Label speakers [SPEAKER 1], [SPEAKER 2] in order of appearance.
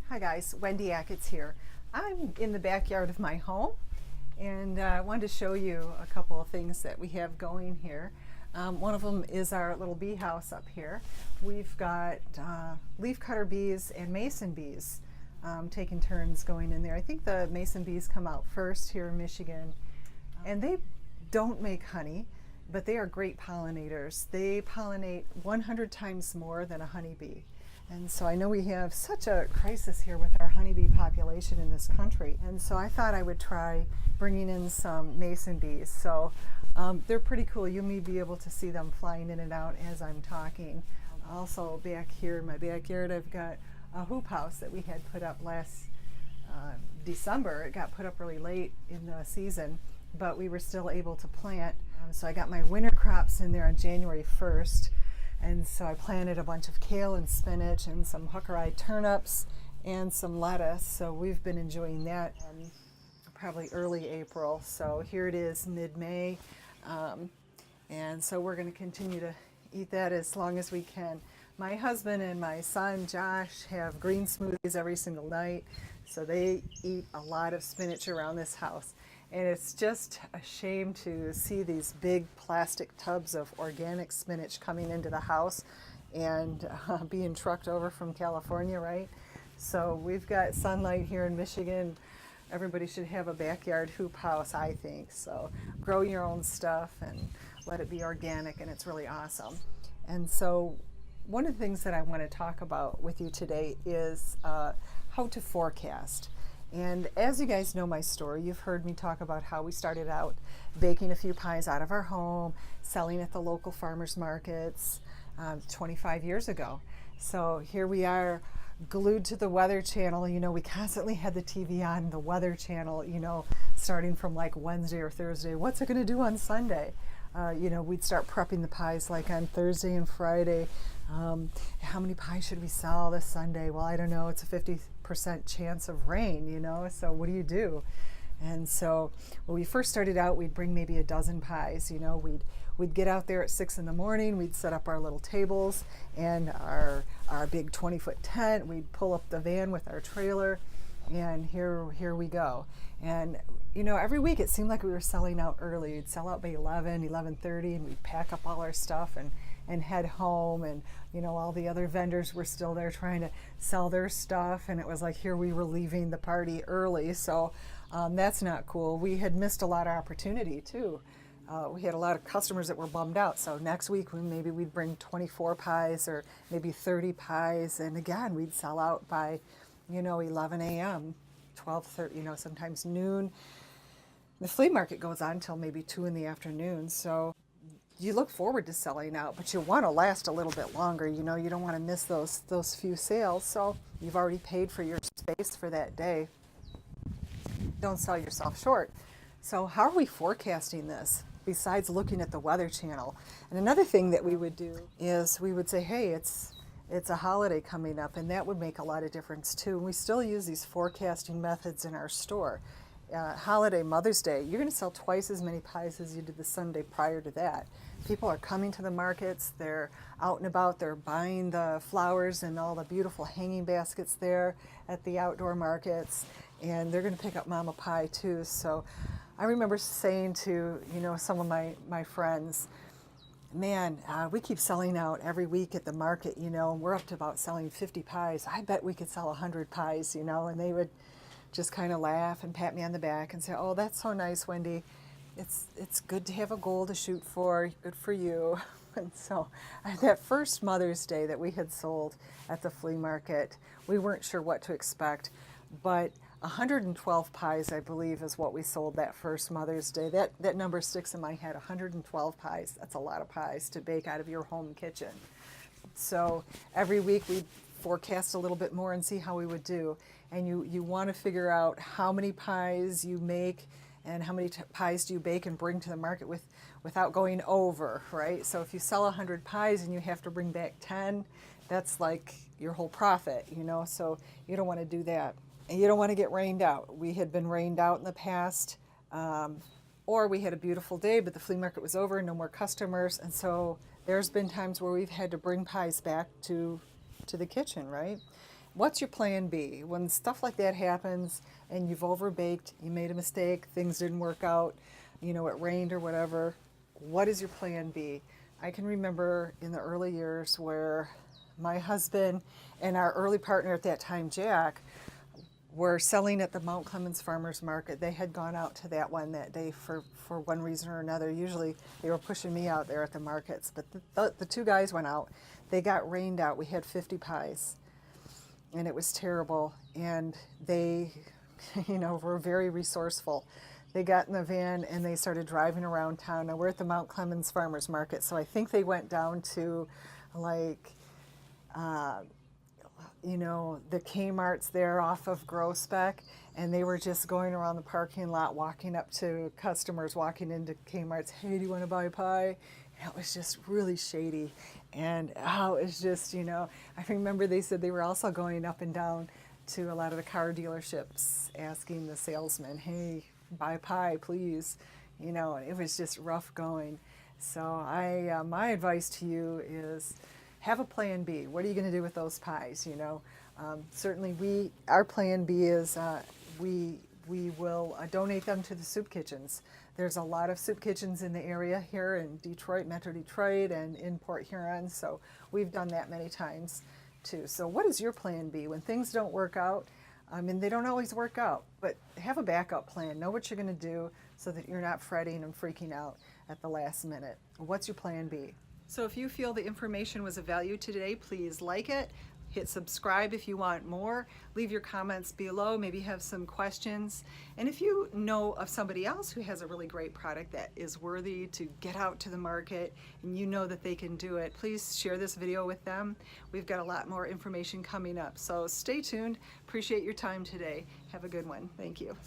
[SPEAKER 1] Hi guys, Wendy Achatz here. I'm in the backyard of my home and I wanted to show you a couple of things that we have going here. One of them is our little bee house up here. We've got leaf cutter bees and mason bees taking turns going in there. I think the mason bees come out first here in Michigan, and they don't make honey, but they are great pollinators. They pollinate 100 times more than a honeybee. And so I know we have such a crisis here with our honeybee population in this country. And so I thought I would try bringing in some mason bees. So they're pretty cool. You may be able to see them flying in and out as I'm talking. Also back here in my backyard, I've got a hoop house that we had put up last December. It got put up really late in the season, but we were still able to plant. So I got my winter crops in there on January 1st. And so I planted a bunch of kale and spinach and some hooker-eyed turnips and some lettuce. So we've been enjoying that probably early April. So here it is mid-May. And so we're going to continue to eat that as long as we can. My husband and my son Josh have green smoothies every single night. So they eat a lot of spinach around this house. And it's just a shame to see these big plastic tubs of organic spinach coming into the house and being trucked over from California, right? So we've got sunlight here in Michigan. Everybody should have a backyard hoop house, I think. So grow your own stuff and let it be organic, and it's really awesome. And so one of the things that I want to talk about with you today is how to forecast. And as you guys know my story, you've heard me talk about how we started out baking a few pies out of our home, selling at the local farmers markets 25 years ago. So here we are, glued to the Weather Channel. You know, we constantly had the TV on, the Weather Channel, you know, starting from like Wednesday or Thursday. What's it going to do on Sunday? You know, we'd start prepping the pies like on Thursday and Friday. How many pies should we sell this Sunday? Well, I don't know. It's a 50% chance of rain, you know, so what do you do? And so when we first started out, we'd bring maybe a dozen pies. You know, we'd get out there at 6 in the morning. We'd set up our little tables and our big 20-foot tent. We'd pull up the van with our trailer, and here we go. And you know, every week it seemed like we were selling out early. We'd sell out by 11:30, and we'd pack up all our stuff and head home. And you know, all the other vendors were still there trying to sell their stuff, and it was like here we were leaving the party early. So that's not cool. We had missed a lot of opportunity too. We had a lot of customers that were bummed out. So next week maybe we'd bring 24 pies or maybe 30 pies, and again we'd sell out by, you know, 11 a.m., 12:30, you know, sometimes noon. The flea market goes on until maybe 2 in the afternoon. So you look forward to selling out, but you want to last a little bit longer. You know, you don't want to miss those few sales. So you've already paid for your space for that day. Don't sell yourself short. So how are we forecasting this besides looking at the Weather Channel? And another thing that we would do is we would say, hey, it's a holiday coming up, and that would make a lot of difference too. And we still use these forecasting methods in our store. Holiday, Mother's Day, you're going to sell twice as many pies as you did the Sunday prior to that. People are coming to the markets, they're out and about, they're buying the flowers and all the beautiful hanging baskets there at the outdoor markets, and they're going to pick up Mama Pie too. So I remember saying to, you know, some of my friends, man, we keep selling out every week at the market, you know, and we're up to about selling 50 pies. I bet we could sell 100 pies, you know, and they would just kind of laugh and pat me on the back and say, oh, that's so nice, Wendy. It's good to have a goal to shoot for. Good for you. And so that first Mother's Day that we had sold at the flea market, we weren't sure what to expect, but 112 pies, I believe, is what we sold that first Mother's Day. That number sticks in my head, 112 pies. That's a lot of pies to bake out of your home kitchen. So every week we'd forecast a little bit more and see how we would do. And you want to figure out how many pies you make and how many pies do you bake and bring to the market without going over, right? So if you sell 100 pies and you have to bring back 10, that's like your whole profit, you know, so you don't want to do that. And you don't want to get rained out. We had been rained out in the past, or we had a beautiful day, but the flea market was over, no more customers, and so there's been times where we've had to bring pies back to the kitchen, right? What's your plan B? When stuff like that happens and you've overbaked, you made a mistake, things didn't work out, you know, it rained or whatever, what is your plan B? I can remember in the early years where my husband and our early partner at that time, Jack, were selling at the Mount Clemens Farmers Market. They had gone out to that one that day for one reason or another. Usually they were pushing me out there at the markets, but the two guys went out. They got rained out. We had 50 pies, and it was terrible. And they, you know, were very resourceful. They got in the van and they started driving around town. Now we're at the Mount Clemens Farmers Market, so I think they went down to like, you know, the Kmart's there off of Groesbeck, and they were just going around the parking lot, walking up to customers, walking into Kmart's, hey, do you want to buy a pie? And it was just really shady. And oh, it was just, you know, I remember they said they were also going up and down to a lot of the car dealerships asking the salesman, hey, buy a pie, please. You know, and it was just rough going. So my advice to you is have a plan B. What are you going to do with those pies? You know, certainly our plan B is we will donate them to the soup kitchens. There's a lot of soup kitchens in the area here in Detroit, Metro Detroit, and in Port Huron. So we've done that many times too. So what is your plan B when things don't work out? I mean, they don't always work out, but have a backup plan. Know what you're going to do so that you're not fretting and freaking out at the last minute. What's your plan B? So if you feel the information was of value today, please like it, hit subscribe if you want more, leave your comments below, maybe have some questions. And if you know of somebody else who has a really great product that is worthy to get out to the market and you know that they can do it, please share this video with them. We've got a lot more information coming up. So stay tuned. Appreciate your time today. Have a good one. Thank you.